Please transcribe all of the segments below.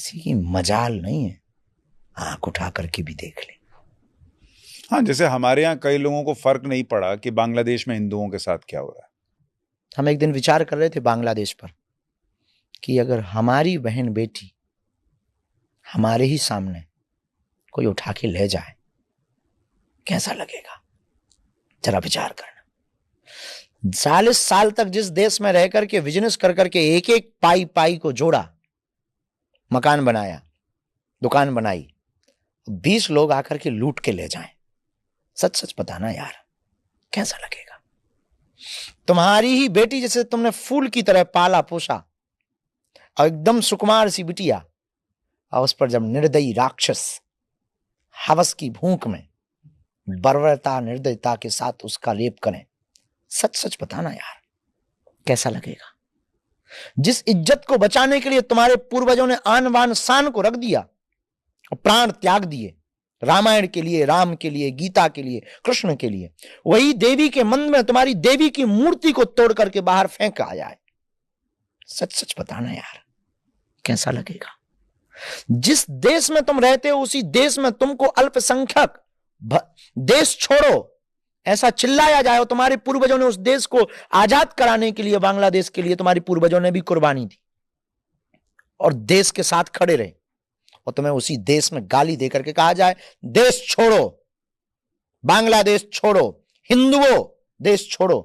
किसी की मजाल नहीं है, आंख उठा करके भी देख ले। हाँ, जैसे हमारे यहाँ कई लोगों को फर्क नहीं पड़ा कि बांग्लादेश में हिंदुओं के साथ क्या हो रहा है। हम एक दिन विचार कर रहे थे बांग्लादेश पर कि अगर हमारी बहन बेटी हमारे ही सामने कोई उठा के ले जाए कैसा लगेगा, जरा विचार करना। 40 साल तक जिस देश में रह करके बिजनेस कर करके एक एक पाई पाई को जोड़ा, मकान बनाया, दुकान बनाई, 20 लोग आकर के लूट के ले जाएं, सच सच बताना यार कैसा लगेगा। तुम्हारी ही बेटी जैसे तुमने फूल की तरह पाला पोसा और एकदम सुकुमार सी बिटिया, और उस पर जब निर्दयी राक्षस हवस की भूख में बर्बरता निर्दयता के साथ उसका लेप करें, सच सच बताना यार कैसा लगेगा। जिस इज्जत को बचाने के लिए तुम्हारे पूर्वजों ने आन बान शान को रख दिया और प्राण त्याग दिए, रामायण के लिए, राम के लिए, गीता के लिए, कृष्ण के लिए, वही देवी के मन में तुम्हारी देवी की मूर्ति को तोड़ करके बाहर फेंक आया है, सच सच बताना यार कैसा लगेगा। जिस देश में तुम रहते हो उसी देश में तुमको अल्पसंख्यक देश छोड़ो ऐसा चिल्लाया जाए, और तुम्हारे पूर्वजों ने उस देश को आजाद कराने के लिए, बांग्लादेश के लिए तुम्हारे पूर्वजों ने भी कुर्बानी दी और देश के साथ खड़े रहे, और तुम्हें उसी देश में गाली देकर के कहा जाए देश छोड़ो, बांग्लादेश छोड़ो, हिंदुओं देश छोड़ो,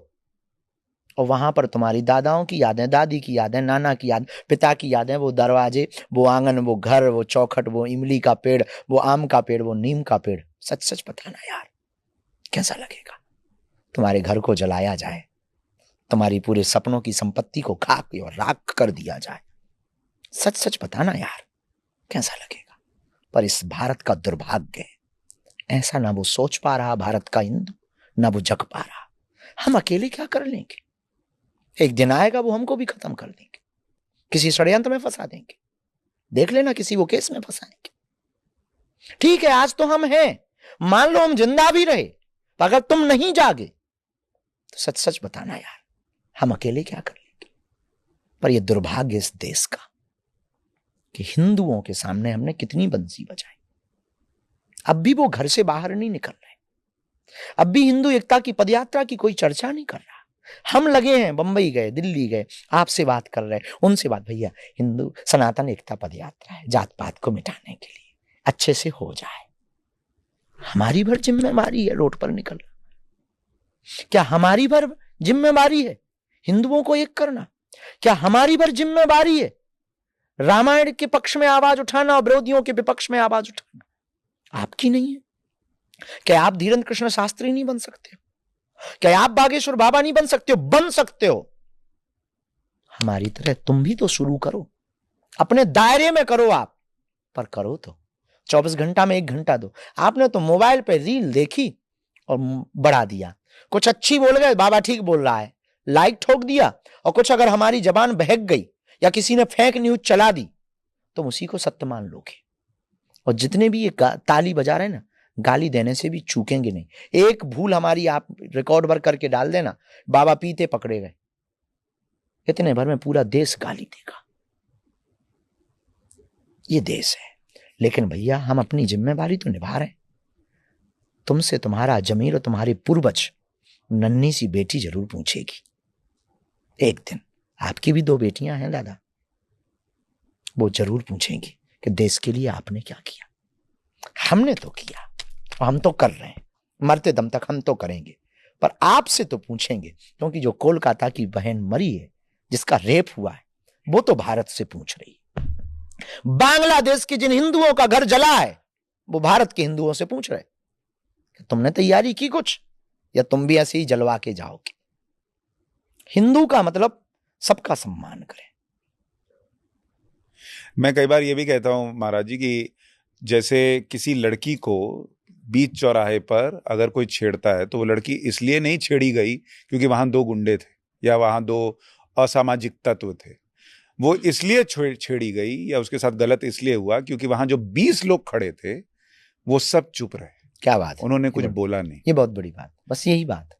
और वहां पर तुम्हारी दादाओं की यादें, दादी की यादें, नाना की याद, पिता की यादें, वो दरवाजे, वो आंगन, वो घर, वो चौखट, वो इमली का पेड़, वो आम का पेड़, वो नीम का पेड़, सच सच बताना यार कैसा लगेगा। तुम्हारे घर को जलाया जाए, तुम्हारी पूरे सपनों की संपत्ति को खाक और राख कर दिया जाए, सच सच बताना यार कैसा लगेगा। पर इस भारत का दुर्भाग्य है, ऐसा ना वो सोच पा रहा भारत का हिंदू, ना वो जग पा रहा। हम अकेले क्या कर लेंगे, एक दिन आएगा वो हमको भी खत्म कर देंगे, किसी षड्यंत्र में फंसा देंगे, देख लेना किसी वो केस में फंसाएंगे। ठीक है आज तो हम हैं, मान लो हम जिंदा भी रहे, पर अगर तुम नहीं जागे तो सच सच बताना यार हम अकेले क्या कर लेंगे। पर यह दुर्भाग्य इस देश का कि हिंदुओं के सामने हमने कितनी बंसी बजाई, अब भी वो घर से बाहर नहीं निकल रहे, अब भी हिंदू एकता की पदयात्रा की कोई चर्चा नहीं कर रहा। हम लगे हैं, बंबई गए, दिल्ली गए, आपसे बात कर रहे हैं, उनसे बात, भैया हिंदू सनातन एकता पदयात्रा है, जात पात को मिटाने के लिए, अच्छे से हो जाए। हमारी भर जिम्मेवारी है रोड पर निकलना, क्या हमारी भर जिम्मेवारी है हिंदुओं को एक करना, क्या हमारी भर जिम्मेवारी है रामायण के पक्ष में आवाज उठाना और विरोधियों के विपक्ष में आवाज उठाना? आपकी नहीं है क्या? आप धीरेन्द्र कृष्ण शास्त्री नहीं बन सकते हो क्या? आप बागेश्वर बाबा नहीं बन सकते हो? बन सकते हो, हमारी तरह तुम भी तो शुरू करो, अपने दायरे में करो आप, पर करो तो 24 घंटा में 1 घंटा दो। आपने तो मोबाइल पे रील देखी और बढ़ा दिया, कुछ अच्छी बोल गए, बाबा ठीक बोल रहा है, लाइक ठोक दिया, और कुछ अगर हमारी जबान बहक गई या किसी ने फेक न्यूज चला दी तो उसी को सत्य मान लोगे। और जितने भी ये ताली बजा रहे हैं ना, गाली देने से भी चूकेंगे नहीं। एक भूल हमारी आप रिकॉर्ड भर करके डाल देना, बाबा पीते पकड़े गए, इतने भर में पूरा देश गाली देगा। ये देश है, लेकिन भैया हम अपनी जिम्मेवारी तो निभा रहे हैं। तुमसे तुम्हारा जमीर और तुम्हारे पूर्वज नन्ही सी बेटी जरूर पूछेगी एक दिन, आपकी भी 2 बेटियां हैं दादा, वो जरूर पूछेंगी कि देश के लिए आपने क्या किया। हमने तो किया, हम तो कर रहे हैं, मरते दम तक हम तो करेंगे, पर आपसे तो पूछेंगे, क्योंकि जो कोलकाता की बहन मरी है, जिसका रेप हुआ है, वो तो भारत से पूछ रही है। बांग्लादेश के जिन हिंदुओं का घर जला है, वो भारत के हिंदुओं से पूछ रहे कि तुमने तैयारी की कुछ, या तुम भी ऐसे ही जलवा के जाओगे। हिंदू का मतलब सबका सम्मान करें। मैं कई बार ये भी कहता हूं महाराज जी कि जैसे किसी लड़की को बीच चौराहे पर अगर कोई छेड़ता है तो वो लड़की इसलिए नहीं छेड़ी गई क्योंकि वहां 2 गुंडे थे या वहां 2 असामाजिक तत्व थे, वो इसलिए छेड़ी गई या उसके साथ गलत इसलिए हुआ क्योंकि वहां जो 20 लोग खड़े थे वो सब चुप रहे। क्या बात है, उन्होंने कुछ बोला नहीं। ये बहुत बड़ी बात, बस यही बात।